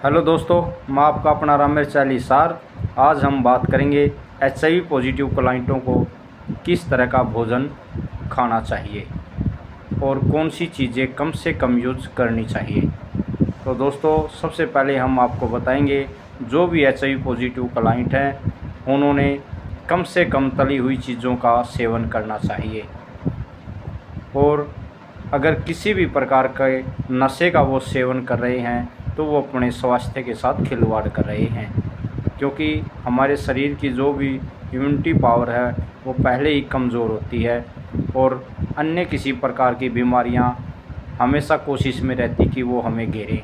Hello दोस्तों, मैं आपका अपना रामेश चालीसार। आज हम बात करेंगे HIV पॉजिटिव क्लाइंटों को किस तरह का भोजन खाना चाहिए और कौन सी चीज़ें कम से कम यूज़ करनी चाहिए। तो दोस्तों, सबसे पहले हम आपको बताएंगे जो भी HIV पॉजिटिव क्लाइंट हैं उन्होंने कम से कम तली हुई चीज़ों का सेवन करना चाहिए और अगर किसी भी प्रकार के नशे का वो सेवन कर रहे हैं तो वो अपने स्वास्थ्य के साथ खिलवाड़ कर रहे हैं, क्योंकि हमारे शरीर की जो भी इम्यूनिटी पावर है वो पहले ही कमज़ोर होती है और अन्य किसी प्रकार की बीमारियां हमेशा कोशिश में रहती कि वो हमें घेरें।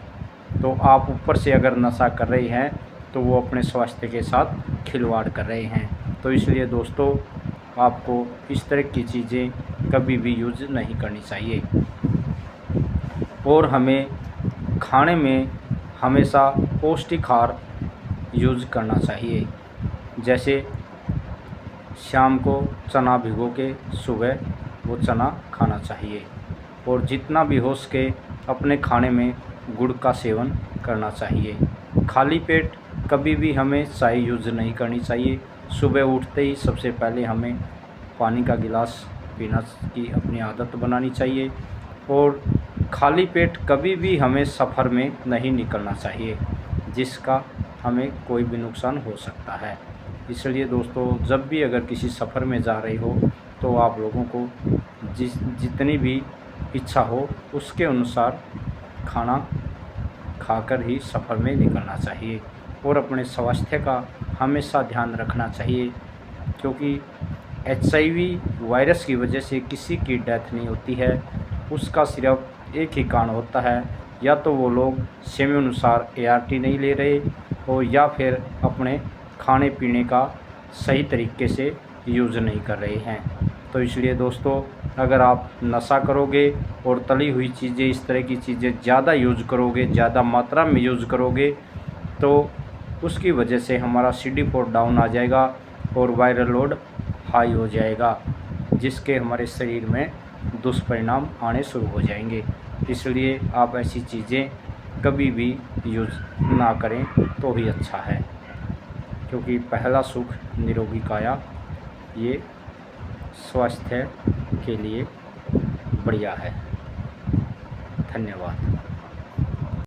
तो आप ऊपर से अगर नशा कर रहे हैं तो वो अपने स्वास्थ्य के साथ खिलवाड़ कर रहे हैं। तो इसलिए दोस्तों, आपको इस तरह की चीज़ें कभी भी यूज़ नहीं करनी चाहिए और हमें खाने में हमेशा पौष्टिक आहार यूज़ करना चाहिए। जैसे शाम को चना भिगो के सुबह वो चना खाना चाहिए और जितना भी हो सके अपने खाने में गुड़ का सेवन करना चाहिए। खाली पेट कभी भी हमें चाय यूज़ नहीं करनी चाहिए। सुबह उठते ही सबसे पहले हमें पानी का गिलास पीना की अपनी आदत बनानी चाहिए और खाली पेट कभी भी हमें सफ़र में नहीं निकलना चाहिए, जिसका हमें कोई भी नुकसान हो सकता है। इसलिए दोस्तों, जब भी अगर किसी सफ़र में जा रहे हो तो आप लोगों को जितनी भी इच्छा हो उसके अनुसार खाना खाकर ही सफ़र में निकलना चाहिए और अपने स्वास्थ्य का हमेशा ध्यान रखना चाहिए, क्योंकि HIV वायरस की वजह से किसी की डेथ नहीं होती है। उसका सिर्फ एक ही कारण होता है, या तो वो लोग समय अनुसार ART नहीं ले रहे हो या फिर अपने खाने पीने का सही तरीके से यूज़ नहीं कर रहे हैं। तो इसलिए दोस्तों, अगर आप नशा करोगे और तली हुई चीज़ें, इस तरह की चीज़ें ज़्यादा यूज़ करोगे, ज़्यादा मात्रा में यूज़ करोगे तो उसकी वजह से हमारा CD4 डाउन आ जाएगा और वायरल लोड हाई हो जाएगा, जिसके हमारे शरीर में दुष्परिणाम आने शुरू हो जाएंगे। इसलिए आप ऐसी चीज़ें कभी भी यूज़ ना करें तो ही अच्छा है, क्योंकि पहला सुख निरोगी काया, ये स्वास्थ्य के लिए बढ़िया है। धन्यवाद।